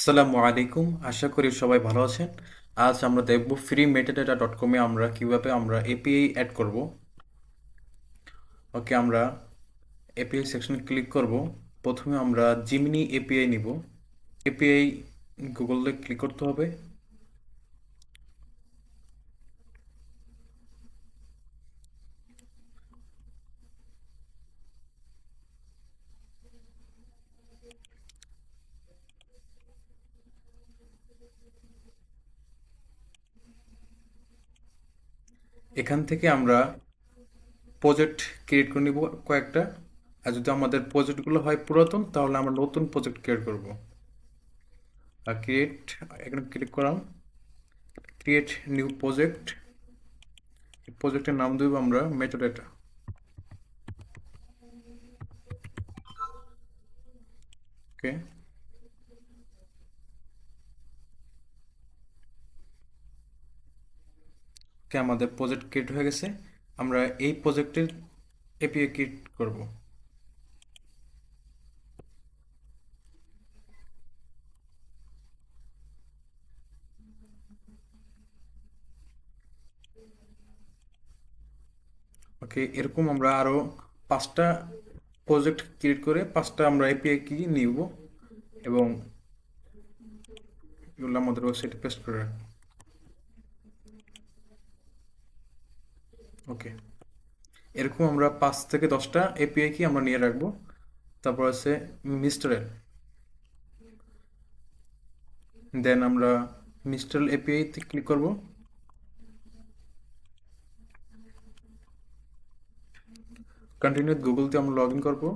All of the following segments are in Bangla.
আসসালামু আলাইকুম, আশা করি সবাই ভালো আছেন। আজ আমরা দেখব ফ্রি মেটাডাটা ডট কমে আমরা কিভাবে এপিআই অ্যাড করব। ওকে, আমরা এপিআই সেকশনে ক্লিক করব। প্রথমে আমরা জিমিনি এপিআই নিব। এপিআই গুগলে ক্লিক করতে হবে। এখান থেকে আমরা প্রজেক্ট ক্রিয়েট করে নিব কয়েকটা। আর যদি আমাদের প্রজেক্টগুলো হয় পুরাতন, তাহলে আমরা নতুন প্রজেক্ট ক্রিয়েট করব। আর ক্রিয়েট, এখানে ক্লিক করলাম, ক্রিয়েট নিউ প্রজেক্ট। প্রজেক্টের নাম দেব আমরা মেটাডাটা। ওকে, আমাদের প্রজেক্ট ক্রিয়েট হয়ে গেছে। আমরা এই প্রজেক্টের এপিআই ক্রিয়েট করব। ওকে, এরকম আমরা আরো 5টা প্রজেক্ট ক্রিয়েট করে 5টা আমরা এপিআই কি নিব এবং এগুলো আমাদের ওয়েবসাইটে পেস্ট করে রাখবো। ওকে, এরকম আমরা 5 থেকে 10টা এপিআই কি আমরা নিয়ে রাখবো। তারপর আছে মিস্টার এল। দেন আমরা মিস্টার এপিআই তে ক্লিক করব। কন্টিনিউ গুগল তে আমরা লগ ইন করবো।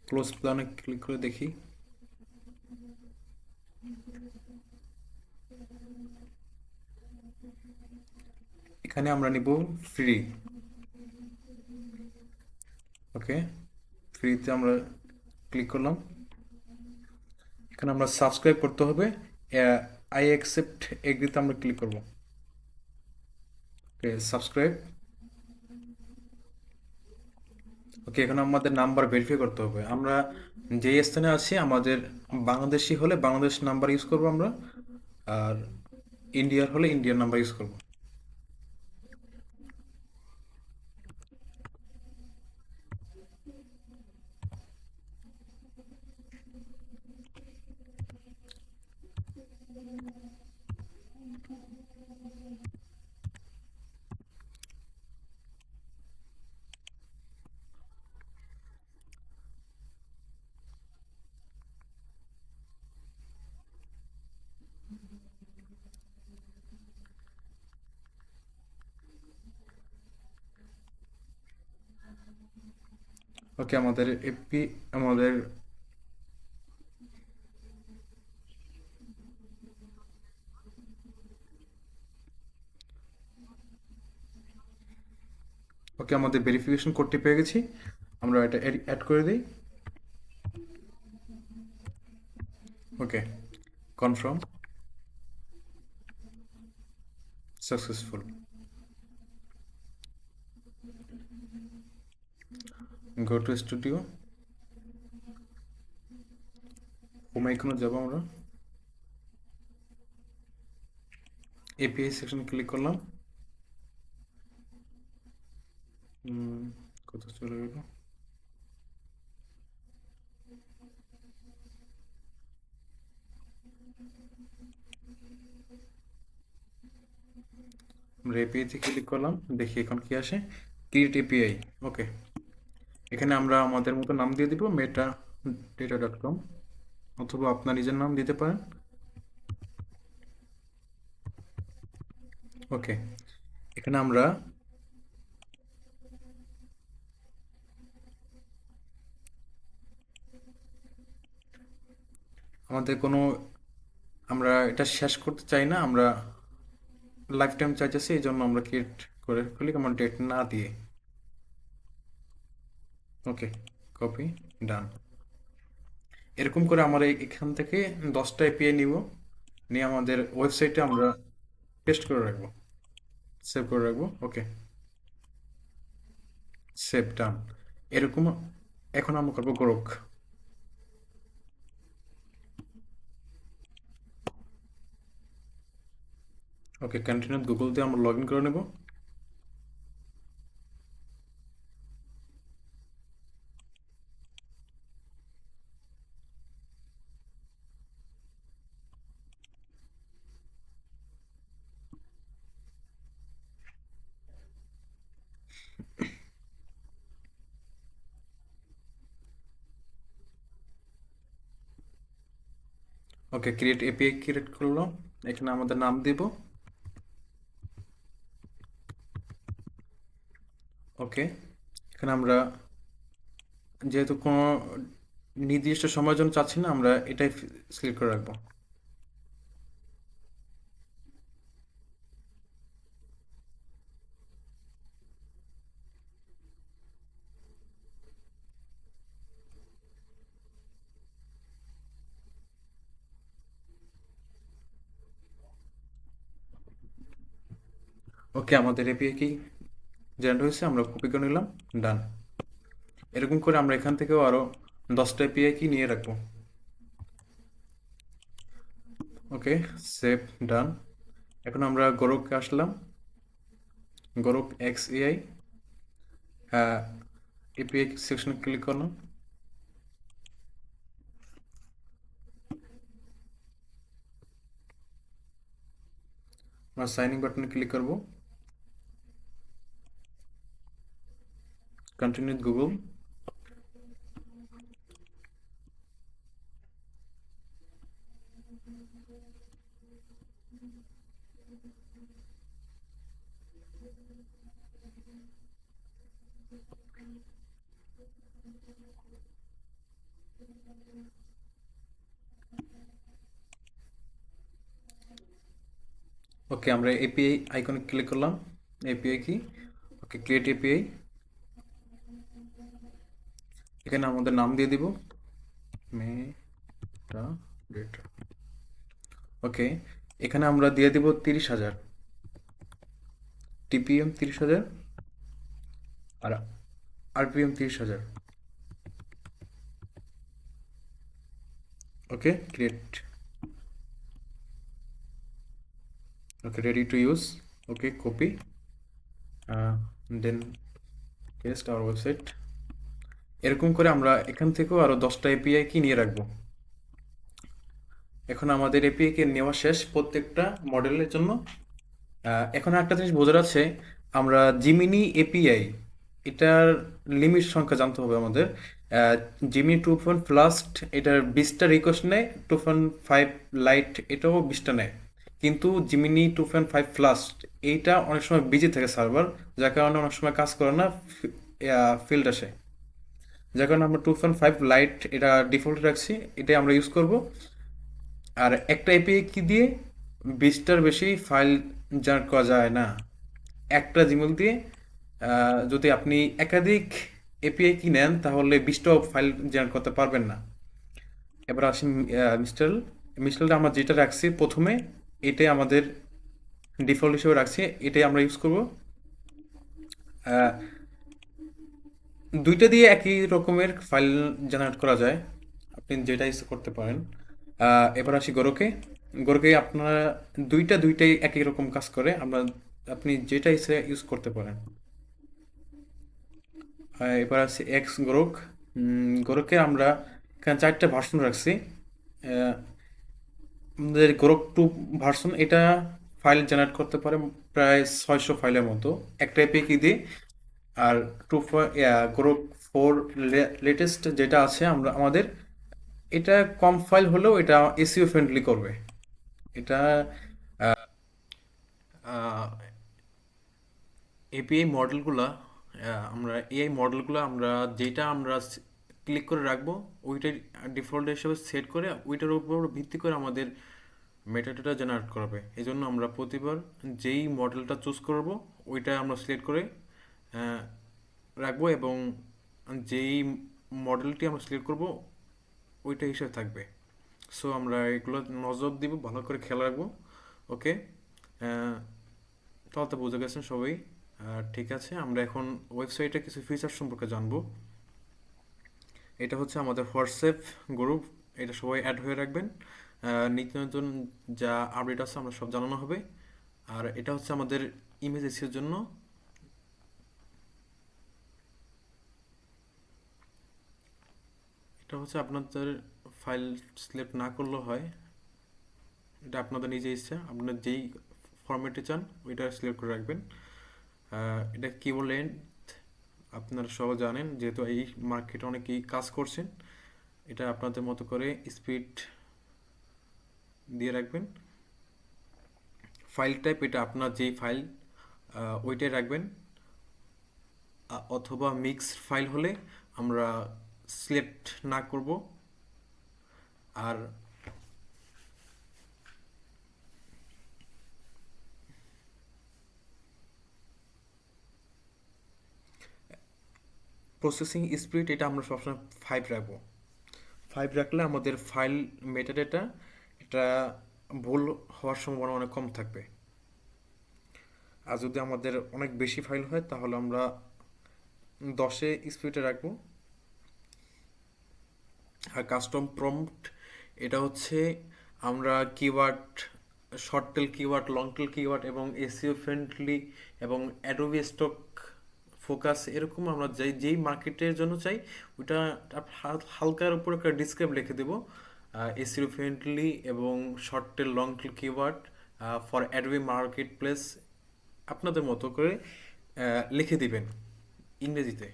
ক্লোজ প্ল্যানে ক্লিক করে দেখি। এখানে আমরা নিব ফ্রি। ওকে, ফ্রিতে আমরা ক্লিক করলাম। এখানে আমরা সাবস্ক্রাইব করতে হবে। আই অ্যাকসেপ্ট এগ্রিতে আমরা ক্লিক করব। ওকে, সাবস্ক্রাইব। ওকে, এখানে আমাদের নাম্বার ভেরিফাই করতে হবে। আমরা যে স্থানে আছি, আমাদের বাংলাদেশি হলে বাংলাদেশ নাম্বার ইউজ করব আমরা, আর ইন্ডিয়ার হলে ইন্ডিয়ার নাম্বার ইউজ করব। ওকে, আমাদের এপি আমাদের ওকে, আমাদের ভেরিফিকেশন কোডটি পেয়ে গেছি। আমরা এটা অ্যাড করে দিই। Okay, confirm, successful. Go to studio, home আইকনে যাব আমরা। এপিআই সেকশন ক্লিক করলাম। কত চলে গেল। আমরা এপিআই তে ক্লিক করলাম, দেখি এখন কি আসে। Create API. ওকে, এখানে আমরা আমাদের মতো নাম দিয়ে দিব, মেটা ডেটা ডট কম, অথবা আপনার নিজের নাম দিতে পারেন। ওকে, এখানে আমরা আমাদের কোনো আমরা এটা শেষ করতে চাই না, আমরা লাইফ টাইম চাইতেছি, এই জন্য আমরা ক্রিয়েট করে ফেলি আমার ডেট না দিয়ে। ওকে, কপি, ডান। এরকম করে আমরা এখান থেকে 10টা এপিআই নিব, নিয়ে আমাদের ওয়েবসাইটে আমরা পেস্ট করে রাখবো, সেভ করে রাখবো। ওকে, সেভ, ডান। এরকম এখন আমরা করবো গ্রোক। ওকে, কন্টিনিউ গুগল দিয়ে আমরা লগ ইন করে নেব। ওকে, ক্রিয়েট এপিআই ক্রিয়েট করলো। এখানে আমাদের নাম দিব। ওকে, এখানে আমরা যেহেতু কোনো নির্দিষ্ট সময়ের জন্য চাচ্ছি না, আমরা এটাই সিলেক্ট করে রাখবো। ওকে, আমাদের এপিআই কি জেনারেট হয়েছে, আমরা কপি করে নিলাম, ডান। এরকম করে আমরা এখান থেকেও আরো 10টা এপিআই কি নিয়ে রাখবো। ওকে, সেভ, ডান। এখন আমরা গোরককে আসলাম, গোরক এক্স এআই এপিআই সেকশনে ক্লিক করলাম। আমরা সাইন ইন বাটনে ক্লিক করব, কন্টিনিউ উইথ গুগল। ওকে, আমরা এপিআই আইকনে ক্লিক করলাম। এপিআই কি? ওকে, ক্রিয়েট এপিআই। এখানে আমাদের নাম দিয়ে দিব, মেটা ডেটা। ওকে, এখানে আমরা দিয়ে দিব 30,000 টিপিএম, 30,000 আর RPM 30,000। Okay, create. Okay, ready to use. Okay, copy, then paste our website. এরকম করে আমরা এখান থেকেও আরো 10টা এপিআই কি নিয়ে রাখবো। এখন আমাদের এপিআই কে নেওয়া শেষ প্রত্যেকটা মডেলের জন্য। এখন একটা জিনিস বোঝার আছে, আমরা জিমিনি এপিআই এটার লিমিট সংখ্যা জানতে হবে আমাদের। জিমিনি 2.প্লাস এটার 20টা রিকোয়েস্ট নেয়, 2.5 লাইট এটাও 20টা নেয়। কিন্তু জিমিনি 2.5 প্লাস এইটা অনেক সময় বিজি থাকে সার্ভার, যার কারণে অনেক সময় কাজ করে না, ফিল্ড আসে। যার কারণে আমরা 2.5 লাইট এটা ডিফল্ট রাখছি, এটাই আমরা ইউজ করব। আর একটা এপিআই কি দিয়ে 20টার বেশি ফাইল জেনারেট করা যায় না। একটা জিমেল দিয়ে যদি আপনি একাধিক এপিআই কি নেন, তাহলে 20টাও ফাইল জেনারেট করতে পারবেন না। এবার আসি মিস্টাল। মিস্টালটা আমরা যেটা রাখছি প্রথমে, এটাই আমাদের ডিফল্ট হিসেবে রাখছি, এটাই আমরা ইউজ করব। দুইটা দিয়ে একই রকমের ফাইল জেনারেট করা যায়, আপনি যেটা ইউজ করতে পারেন। এবার আসি গোরকে। গোরকে আপনারা দুইটাই একই রকম কাজ করে, আমরা আপনি যেটা ইচ্ছে ইউজ করতে পারেন। এবার আছে এক্স গোরক। গোরকে আমরা এখানে 4টা ভার্সন রাখছি। আহ, আমাদের গোরক 2 ভার্সন, এটা ফাইল জেনারেট করতে পারে প্রায় 600 ফাইলের মতো একটা এপিকে দিয়ে। আর গোরক 4 লেটেস্ট যেটা আছে আমরা আমাদের, এটা কম ফাইল হলেও এটা এসইও ফ্রেন্ডলি করবে। এটা এপিআই মডেলগুলা, আমরা এআই মডেলগুলো আমরা যেটা আমরা ক্লিক করে রাখবো, ওইটাই ডিফল্ট হিসেবে সেট করে ওইটার উপর ভিত্তি করে আমাদের মেটাডাটা জেনারেট করবে। এই জন্য আমরা প্রতিবার যেই মডেলটা চুজ করব ওইটা আমরা সিলেক্ট করে রাখবো, এবং যেই মডেলটি আমরা সিলেক্ট করব ওইটা হিসেবে থাকবে। সো আমরা এগুলো নজর দিব, ভালো করে খেয়াল রাখবো। ওকে, তাহলে তো বুঝে গেছেন সবাই। ঠিক আছে, আমরা এখন ওয়েবসাইটে কিছু ফিচার সম্পর্কে জানবো। এটা হচ্ছে আমাদের হোয়াটসঅ্যাপ গ্রুপ, এটা সবাই অ্যাড হয়ে রাখবেন। নিত্য নতুন যা আপডেট আছে আমরা সব জানানো হবে। আর এটা হচ্ছে আমাদের ইমেজ এসিওর জন্য। এটা হচ্ছে আপনাদের ফাইল সিলেক্ট না করলেও হয়, এটা আপনাদের নিজে ইচ্ছা, আপনার যেই ফরম্যাটে চান ওইটা সিলেক্ট করে রাখবেন। এটা কিবোর্ড লেন্থ আপনারা সব জানেন, যেহেতু এই মার্কেটে অনেকেই কাজ করছেন। এটা আপনাদের মতো করে স্পিড দিয়ে রাখবেন। ফাইল টাইপ এটা আপনার যেই ফাইল ওইটাই রাখবেন, অথবা মিক্সড ফাইল হলে আমরা সিলেক্ট না করব। আর প্রসেসিং স্পিড এটা আমরা সবসময় 5 রাখবো। 5 রাখলে আমাদের ফাইল মেটাডেটা এটা ভুল হওয়ার সম্ভাবনা অনেক কম থাকবে। আর যদি আমাদের অনেক বেশি ফাইল হয় তাহলে আমরা 10-এ স্পিডে রাখবো। আর কাস্টম প্রম্পট এটা হচ্ছে আমরা keyword, short tail keyword, long tail keyword এবং এসইও ফ্রেন্ডলি এবং অ্যাডোবি স্টক ফোকাস এরকম আমরা যেই মার্কেটের জন্য চাই ওইটা হালকার উপর একটা ডিসক্রাইব লিখে দেবো। এসইও ফ্রেন্ডলি এবং short tail long tail keyword for Adobe market place আপনাদের মতো করে লিখে দিবেন ইংরেজিতে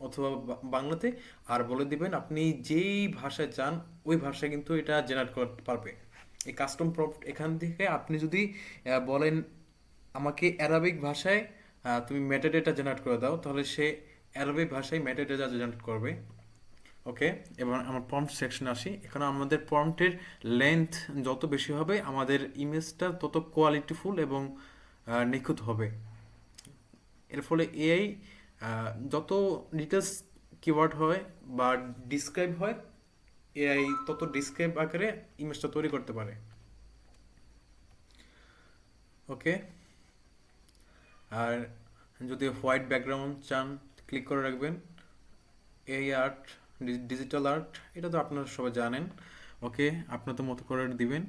অথবা বাংলাতে, আর বলে দিবেন আপনি যেই ভাষায় চান ওই ভাষায় কিন্তু এটা জেনারেট করতে পারবে। এই কাস্টম প্রম্পট এখান থেকে আপনি যদি বলেন আমাকে অ্যারাবিক ভাষায় তুমি মেটাডেটা জেনারেট করে দাও, তাহলে সে অ্যারাবিক ভাষায় মেটাডেটা জেনারেট করবে। ওকে, এবার আমার প্রম্পট সেকশনে আসি। এখানে আমাদের প্রম্পটের লেন্থ যত বেশি হবে আমাদের ইমেজটা তত কোয়ালিটিফুল এবং নিখুঁত হবে। এর ফলে এআই যত ডিটেলস কিওয়ার্ড হয় বা ডিসক্রাইব হয়, এআই তত ডিসক্রাইব আকারে ইমেজটা তৈরি করতে পারে। ওকে, আর যদি হোয়াইট ব্যাকগ্রাউন্ড চান ক্লিক করে রাখবেন। এই আর্ট, ডিজিটাল আর্ট এটা তো আপনারা সবাই জানেন। ওকে, আপনাদের মতো করে দিবেন,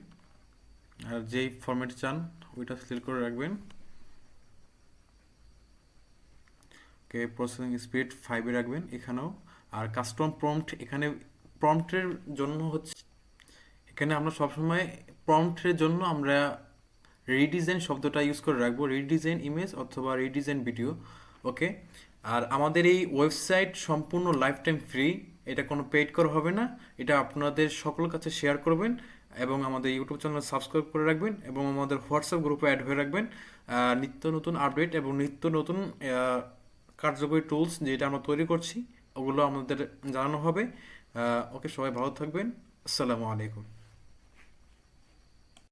আর যেই ফরম্যাট চান ওইটা সিলেক্ট করে রাখবেন। ওকে, প্রসেসিং স্পিড 5-এ রাখবেন এখানেও। আর কাস্টম প্রম্পট এখানে প্রম্পটের জন্য হচ্ছে, এখানে আমরা সবসময় প্রম্পটের জন্য আমরা রিডিজাইন শব্দটা ইউজ করে রাখবো, রিডিজাইন ইমেজ অথবা রিডিজাইন ভিডিও। ওকে, আর আমাদের এই ওয়েবসাইট সম্পূর্ণ লাইফ টাইম ফ্রি, এটা কোনো পেইড করা হবে না। এটা আপনাদের সকলের কাছে শেয়ার করবেন এবং আমাদের ইউটিউব চ্যানেল সাবস্ক্রাইব করে রাখবেন এবং আমাদের হোয়াটসঅ্যাপ গ্রুপে অ্যাড হয়ে রাখবেন। নিত্য নতুন আপডেট এবং নিত্য নতুন কার্যকরী টুলস যেটা আমরা তৈরি করছি ওগুলো আমাদের জানানো হবে। ওকে, সবাই ভালো থাকবেন। আসসালামু আলাইকুম।